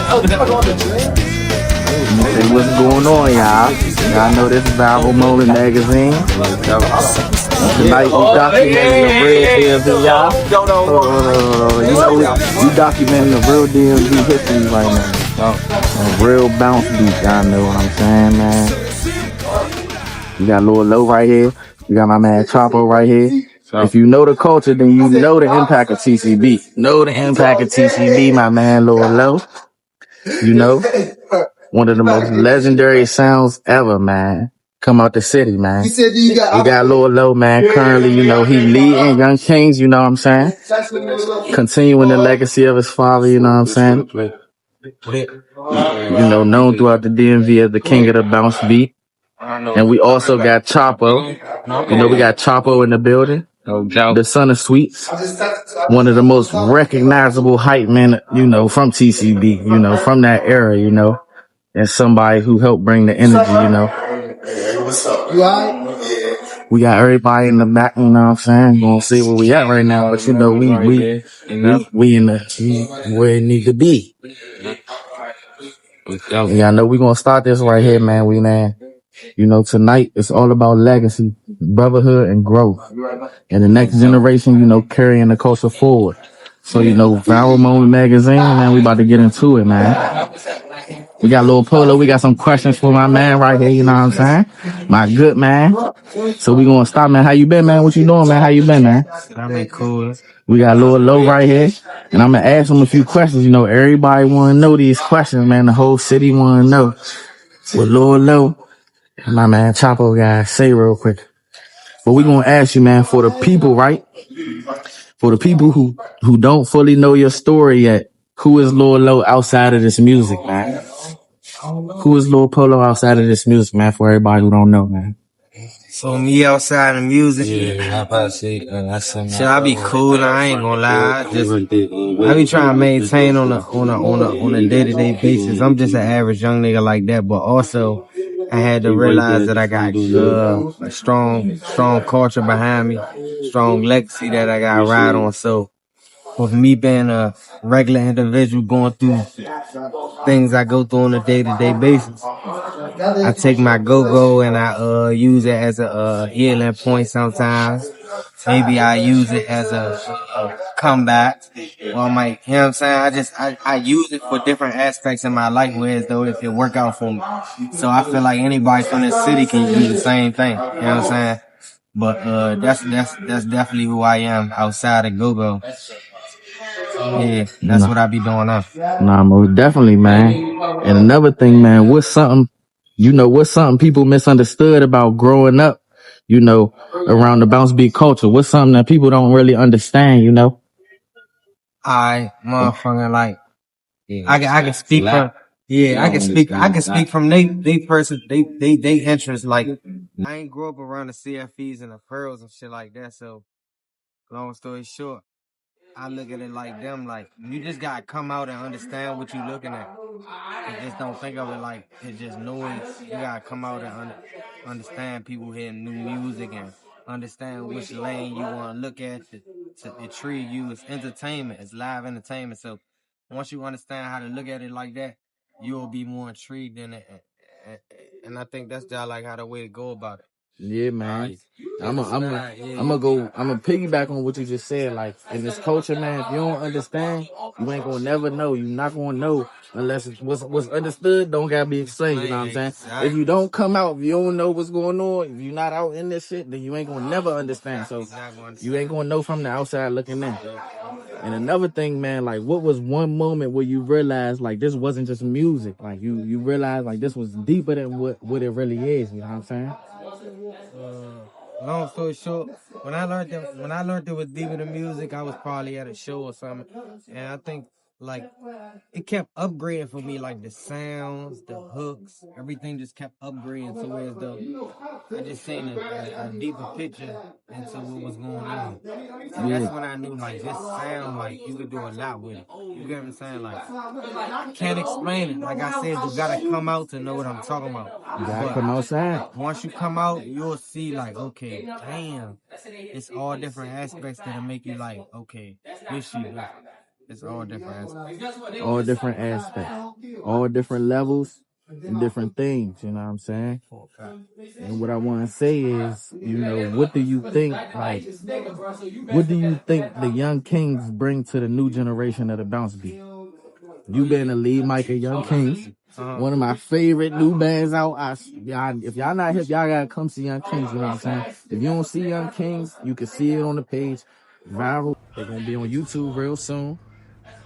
Say what's going on, y'all? Y'all know this is Viral Moment Magazine. Tonight we documenting the real DMV, y'all. We documenting the real DMV history right now. A real bounce beat, y'all know what I'm saying, man. We got Lil Low right here. We got my man Choppo right here. If you know the culture, then you know the impact of TCB. Know the impact of TCB, my man Lil Low. You know, one of the most legendary sounds ever, man. Come out the city, man. We got Lil Low, man. Currently, you know, he leading Young Kingz, you know what I'm saying? Continuing the legacy of his father, you know what I'm saying? You know, known throughout the DMV as the king of the bounce beat. And we also got Choppo. You know, we got Choppo in the building. The son of Sweets. One of the most recognizable hype men, you know, from TCB, you know, from that era, you know. And somebody who helped bring the energy, you know. We got everybody in the back, you know what I'm saying? Gonna see where we at right now, but you know, we in the, where it need to be. Yeah, I know we gonna start this right here, man. You know, tonight it's all about legacy, brotherhood, and growth. And the next generation, you know, carrying the culture forward. So, you know, Viral Moment Magazine, man, we about to get into it, man. We got Lil Polo. We got some questions for my man right here, you know what I'm saying? My good man. So we gonna start, man. How you been, man? What you doing, man? How you been, man? I been cool. We got Lil Low right here. And I'm gonna ask him a few questions. You know, everybody wanna know these questions, man. The whole city wanna know. With Lil Low, my man Choppo guy, say real quick. But we gonna ask you, man, for the people, right? For the people who don't fully know your story yet, who is Lil Low outside of this music, man? Who is Lil Polo outside of this music, man? For everybody who don't know, man. So me outside of music, shit, I be cool. I ain't gonna lie. I be trying to maintain on a day-to-day basis. I'm just an average young nigga like that, but also I had to realize that I got a strong culture behind me, strong legacy that I got to ride on. So with me being a regular individual going through things I go through on a day-to-day basis, I take my go-go and I use it as a healing point sometimes. Maybe I use it as a comeback. Or I might, you know what I'm saying? I use it for different aspects in my life, whereas though if it work out for me. So I feel like anybody from the city can do the same thing. You know what I'm saying? But that's definitely who I am outside of go-go. Yeah, that's what I be doing now. Nah, most definitely, man. And another thing, man, what's something people misunderstood about growing up, you know, around the bounce beat culture? What's something that people don't really understand, you know? I motherfucking like, I can speak from, I can speak from they interest. Like, I ain't grew up around the CFEs and the pearls and shit like that. So, long story short, I look at it like them, like, you just gotta come out and understand what you're looking at. You just don't think of it like it's just noise. You gotta come out and understand people hearing new music and understand which lane you wanna look at to treat you. It's entertainment, it's live entertainment. So once you understand how to look at it like that, you'll be more intrigued in it. And I think that's just like how the way to go about it. Yeah, man. I'm gonna piggyback on what you just said. Like, in this culture, man, if you don't understand, you ain't gonna never know. You're not gonna know unless it's what's understood. Don't gotta be explained. You know what I'm saying? If you don't come out, if you don't know what's going on, if you're not out in this shit, then you ain't gonna never understand. So you ain't gonna know from the outside looking in. And another thing, man, like, what was one moment where you realized, like, this wasn't just music? Like, you realized, like, this was deeper than what it really is. You know what I'm saying? Long story short, when I learned it was deeper than music, I was probably at a show or something, and I think like it kept upgrading for me, like the sounds, the hooks, everything just kept upgrading to where as though I just seen a deeper picture into what was going on. And that's when I knew, like, this sound, like, you could do a lot with it. You get what I'm saying? Like, can't explain it. Like I said, you gotta come out to know what I'm talking about. You gotta come outside. Once you come out, you'll see, like, okay, damn, it's all different aspects that'll make you like, okay, this shit. It's all different aspects. All different aspects, all different levels, and different things. You know what I'm saying? And what I want to say is, you know, what do you think? Like, what do you think the young Kings bring to the new generation of the bounce beat? You been the lead mic of Young Kings. One of my favorite new bands out. If y'all not hip, y'all gotta come see Young Kings. You know what I'm saying? If you don't see Young Kings, you can see it on the page. Viral. They're gonna be on YouTube real soon.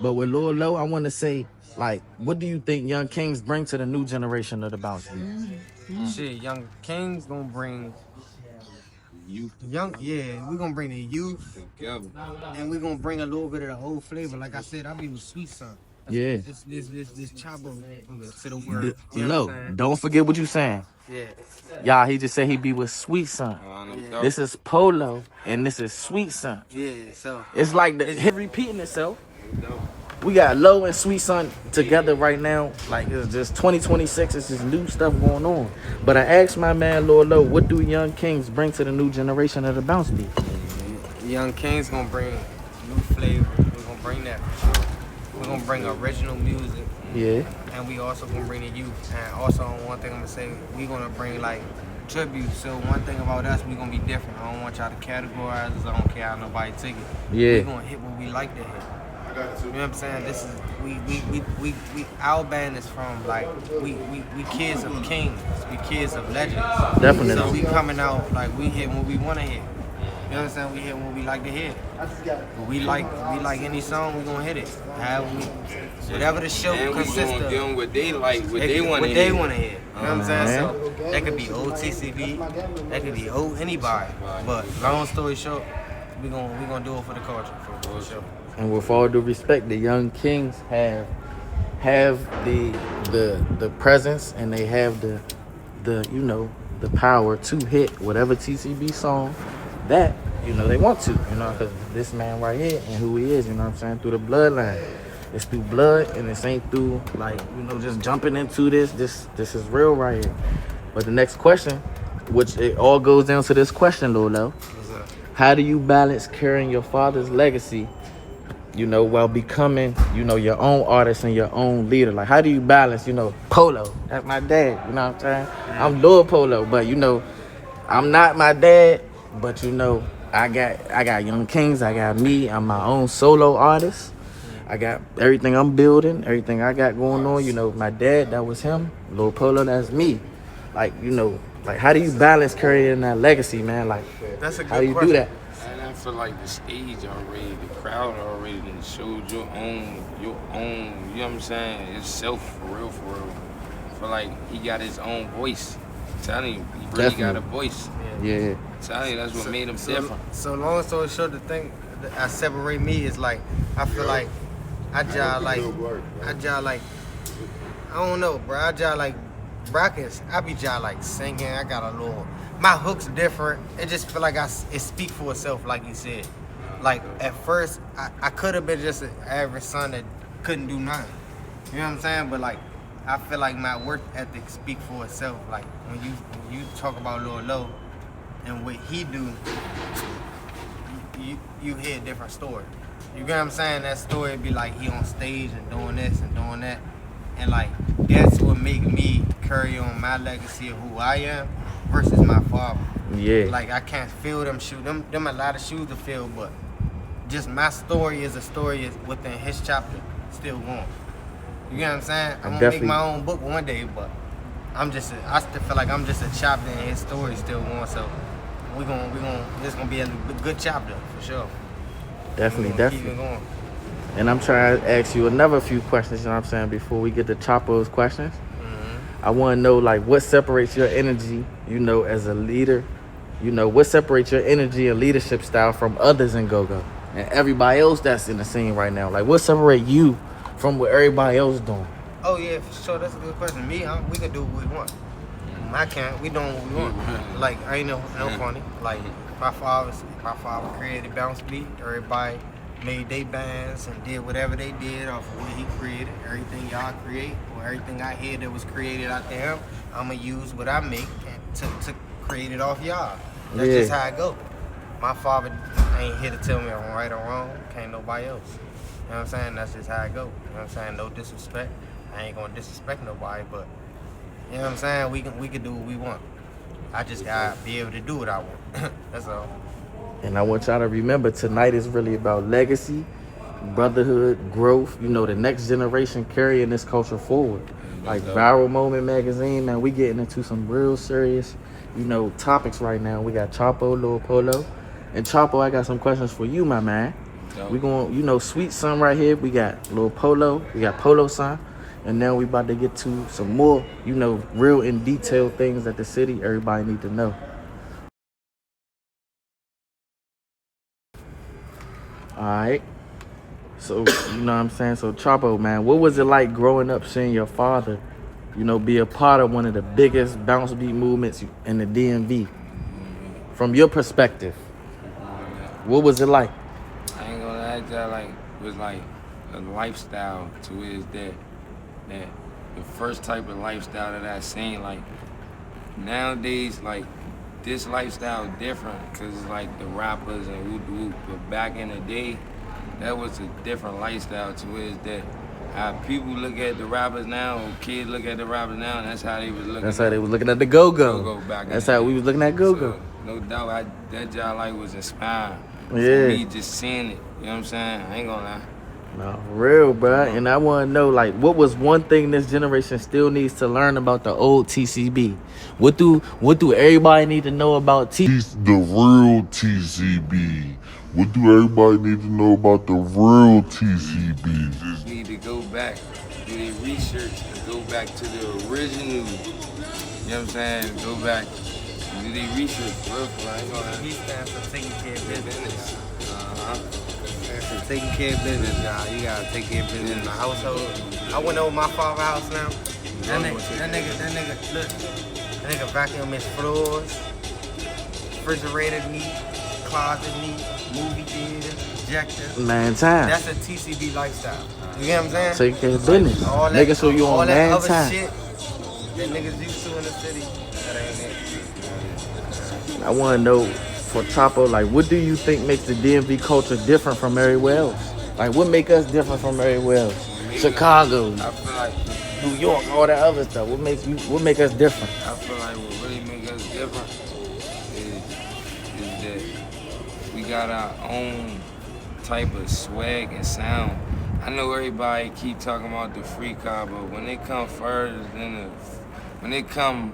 But with Lil Low, I want to say, like, what do you think Young Kings bring to the new generation of the bounce beat? Shit, Young King's gonna bring youth. We gonna bring the youth together, and we gonna bring a little bit of the old flavor. Like I said, I be with Sweet Son. Yeah. This Choppo to the word. No, don't forget what you saying. Yeah. Y'all, he just said he be with Sweet Son. This is Polo, and this is Sweet Son. Yeah, so it's like it's repeating itself. We got Low and Sweet Son together right now. Like, it's just 2026. It's just new stuff going on. But I asked my man Lil Low, what do Young Kings bring to the new generation of the bounce beat? Young Kings gonna bring new flavor. We're gonna bring that for sure. We're gonna bring original music. Yeah. And we also gonna bring the youth. And also, one thing I'm gonna say, we gonna bring like tribute. So one thing about us, we gonna be different. I don't want y'all to categorize us. I don't care how nobody take it. Yeah. We gonna hit what we like to hit. You know what I'm saying? This is we our band is from like we kids of kings, we kids of legends. Definitely. So we coming out like we hit what we wanna hit. You know what I'm saying? We hit what we like to hit. But we like any song, we gonna hit it. Whatever the show consists of. Give them what they like, what they want to hit. You know what I'm saying? So that could be old TCB, that could be old anybody. But long story short, we gonna do it for the culture for sure. And with all due respect, the Young Kings have the presence, and they have the you know, the power to hit whatever TCB song that, you know, they want to, you know, because this man right here and who he is, you know what I'm saying, through the bloodline. It's through blood, and this ain't through, like, you know, just jumping into this is real right here. But the next question, which it all goes down to this question, Lil Low. How do you balance carrying your father's legacy, you know, while becoming, you know, your own artist and your own leader? Like, how do you balance, you know, Polo? That's my dad, you know what I'm saying? I'm Lil Polo, but, you know, I'm not my dad, but, you know, I got Young Kings, I got me, I'm my own solo artist. I got everything I'm building, everything I got going on. You know, my dad, that was him. Lil Polo, that's me. Like, you know, like, how do you balance carrying that legacy, man? Like, that's a good how do you question. do that? And I feel like the stage already, the crowd already done showed your own, you know what I'm saying, itself, for real. I feel like he got his own voice. I'm telling you, he really got a voice. Yeah. I'm telling you, that's what made him different. So long story short, the thing that I separate me is like, I feel like I jive like, I don't know, bro. I jive like brackets. I be jive like singing. I got a little, my hook's different. It just feel like it speak for itself, like you said. Like, at first, I could have been just an average son that couldn't do nothing. You know what I'm saying? But like, I feel like my work ethic speak for itself. Like, when you talk about Lil Low and what he do, you hear a different story. You get what I'm saying? That story be like he on stage and doing this and doing that. And like, that's what make me carry on my legacy of who I am versus my father. Yeah. Like, I can't fill them shoes. Them a lot of shoes to fill, but just my story is a story is within his chapter still going. You get what I'm saying? I'm gonna make my own book one day, but I still feel like I'm just a chapter in his story still going. So this gonna be a good chapter for sure. Definitely. Keep it going. And I'm trying to ask you another few questions, you know what I'm saying, before we get to Choppo's questions. I want to know, like, what separates your energy, you know, as a leader? You know, what separates your energy and leadership style from others in go-go and everybody else that's in the scene right now? Like, what separates you from what everybody else doing? Oh, yeah, for sure. That's a good question. Me, we can do what we want. I can't. We doing what we want. Like, I ain't no funny. Like, my father created Bounce Beat. Everybody made their bands and did whatever they did off of what he created. Everything y'all create or everything I hear that was created out there, I'm going to use what I make to create it off y'all. That's just how I go. My father ain't here to tell me I'm right or wrong. Can't nobody else. You know know what I'm saying? That's just how it go. You know what I'm saying? No disrespect. I ain't gonna disrespect nobody, but you know what I'm saying? We can do what we want. I just gotta be able to do what I want. That's all. And I want y'all to remember, tonight is really about legacy, brotherhood, growth, you know, the next generation carrying this culture forward. Like Viral Moment Magazine, man, we getting into some real serious, you know, topics right now. We got Choppo, Lil Polo. And Choppo, I got some questions for you, my man. We going, you know, Sweet Son right here. We got Lil Polo. We got Polo Son. And now we about to get to some more, you know, real in detail things that the city, everybody need to know. All right. So, you know what I'm saying? So, Choppo, man, what was it like growing up seeing your father, you know, be a part of one of the biggest bounce beat movements in the DMV? From your perspective, what was it like? I ain't gonna lie to y'all, like, it was like a lifestyle to it is that the first type of lifestyle that I seen, like, nowadays, like, this lifestyle different, cause it's like the rappers and whoop, but back in the day, that was a different lifestyle to it is that how people look at the rappers now, or kids look at the rappers now, and that's how they was looking. That's how they was looking at the Go-Go. Go-Go back That's in the how day. we was looking at Go-Go. So, no doubt, that job like was inspiring. Yeah. For me, just seeing it, you know what I'm saying? I ain't gonna lie. No, for real, bro. And I want to know, like, what was one thing this generation still needs to learn about the old TCB? What do everybody need to know about TCB? The real TCB. What do everybody need to know about the real TCB? Need to go back, do their research, and go back to the original. You know what I'm saying? Go back, and do their research. For real, I ain't gonna lie. He stands for taking care of business. For taking care of business, y'all. You gotta take care of business in the household. I went over my father's house now. That nigga, look. That nigga vacuum his floors, refrigerator neat, closet neat, movie theater, projector. Man time. That's a TCB lifestyle. You get what I'm saying? Take care of business. All Making sure you on man other time. shit that niggas used to in the city, that ain't it. I want to know, for Choppo, like, what do you think makes the DMV culture different from everywhere else? Like, what make us different from everywhere else? Chicago, I feel like New York, all that other stuff. What make us different? I feel like what really makes us different is that we got our own type of swag and sound. I know everybody keep talking about the free car, but when they come further than when they come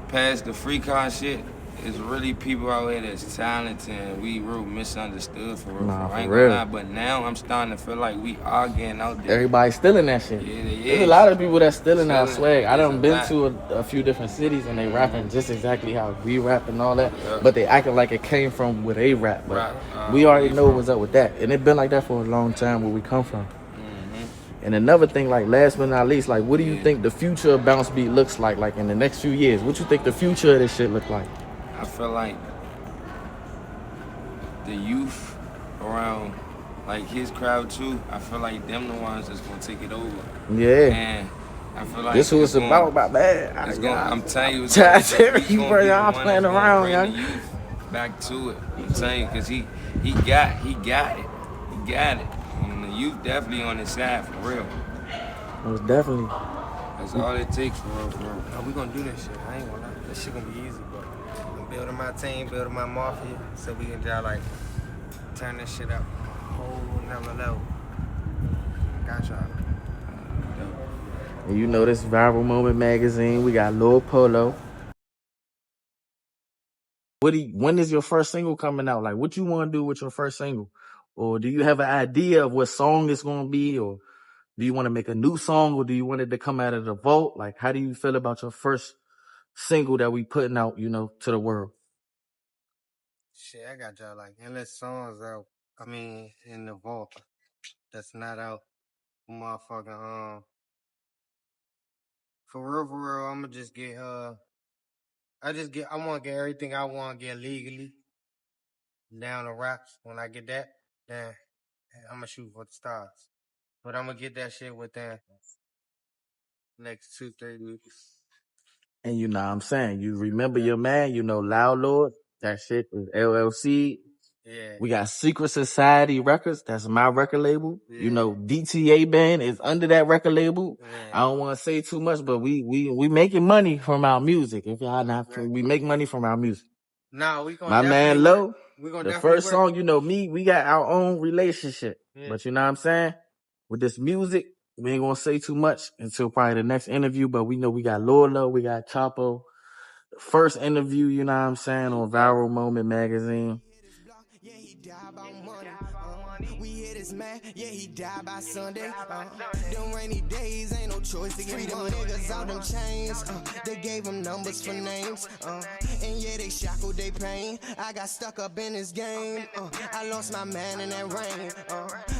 past the free car shit, it's really people out here that's talented and we real misunderstood for real. Nah, I ain't for gonna real. lie, but now I'm starting to feel like we are getting out there. Everybody's stealing that shit. Yeah, they There's a is. lot of people that's stealing our swag. I There's done a been lot. to a few different cities and they rapping just exactly how we rap and all that, Yeah. but they acting like it came from where they rap. But Right. we already Where know you what's up with that, and it been like that for a long time where we come from. Mm-hmm. And another thing, like last but not least, like what do you Yeah. think the future of bounce beat looks like in the next few years? What you think the future of this shit look like? I feel like the youth around, like his crowd too, I feel like them the ones that's gonna take it over. Yeah. And I feel like This was about my man. It's gonna, I'm telling you, it's Tell gonna, he's you, gonna bro, be the y'all one playing that's gonna around, bring young. the youth back to it. I'm telling you, cause he got it. He got it. And the youth definitely on his side for real. Most definitely. That's all it takes for real. No, we gonna do this shit. I ain't gonna lie. This shit gonna be easy, but I'm building my team, building my mafia, so we can just like turn this shit up a whole nother level. Got y'all. And you know this Viral Moment magazine. We got Lil Polo. When is your first single coming out? Like, what you want to do with your first single? Or do you have an idea of what song it's gonna be? Or do you want to make a new song? Or do you want it to come out of the vault? Like, how do you feel about your first single that we putting out, you know, to the world? Shit, I got y'all like endless songs out. I mean, in the vault that's not out. Motherfucking for real, I'ma just get I wanna get everything I wanna get legally down the raps. When I get that, then I'ma shoot for the stars. But I'ma get that shit within next 2-3 weeks. And you know what I'm saying? You remember your man, you know, Loud Lord. That shit was LLC. Yeah. We got Secret Society Records. That's my record label. Yeah. You know, DTA Band is under that record label. Yeah. I don't want to say too much, but we making money from our music. If y'all not, we make money from our music. No, we gonna My man Low, the first song, you know, we got our own relationship. Yeah. But you know what I'm saying? With this music, we ain't gonna say too much until probably the next interview, but we know we got Lil Low, we got Choppo. First interview, you know what I'm saying, on Viral Moment magazine. Yeah, he died by money. We hit his man, yeah, he died by Sunday. Them rainy days ain't no choice to get them niggas out them chains. They gave them numbers for names. And yeah, they shackled they pain. I got stuck up in this game. I lost my man in that rain.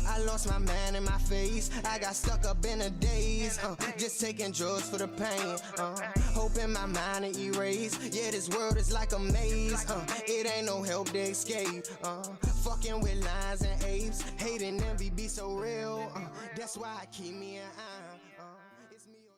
I lost my man in my face. I got stuck up in the days. Just taking drugs for the pain. Hoping my mind to erase. Yeah, this world is like a maze. It ain't no help to escape. Fucking with lines and apes. Hating envy be so real. That's why I keep me an eye. It's me or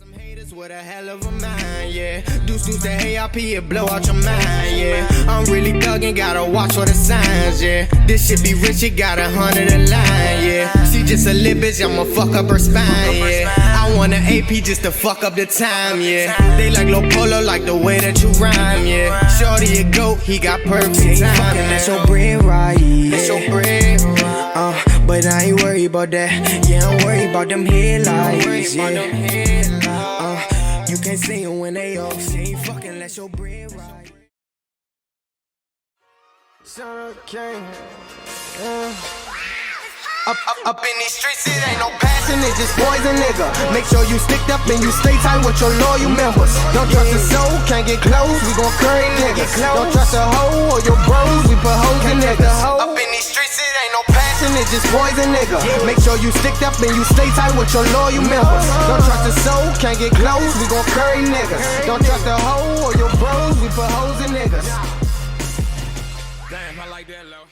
some haters with a hell of a mind, yeah. Deuce the ARP, it blow out your mind, yeah. I'm really thugging, gotta watch for the signs, yeah. This shit be rich, it got 100 a line, yeah. She just a little bitch, I'ma fuck up her spine, yeah. I want an AP just to fuck up the time, yeah. They like Lil Polo, like the way that you rhyme, yeah. Shorty a goat, he got perks and time, man. That's your bread, right? That's your bread, but I ain't worried about that. Yeah, I'm worried about them headlights, yeah. You can't see them when they off. She ain't fucking let your bread right. Son King, Up in these streets, it ain't no passion, it's just boys and nigga. Make sure you sticked up and you stay tight with your loyal members. Don't trust a soul, can't get close, we gon' curry niggas. Don't trust a hoe or your bros, we put hoes in niggas. Up in these streets, it ain't no passion, it's just boys and nigga. Make sure you sticked up and you stay tight with your loyal members. Don't trust a soul, can't get close, we gon' curry niggas. Don't trust a hoe or your bros, we put hoes in niggas. Damn, I like that, low.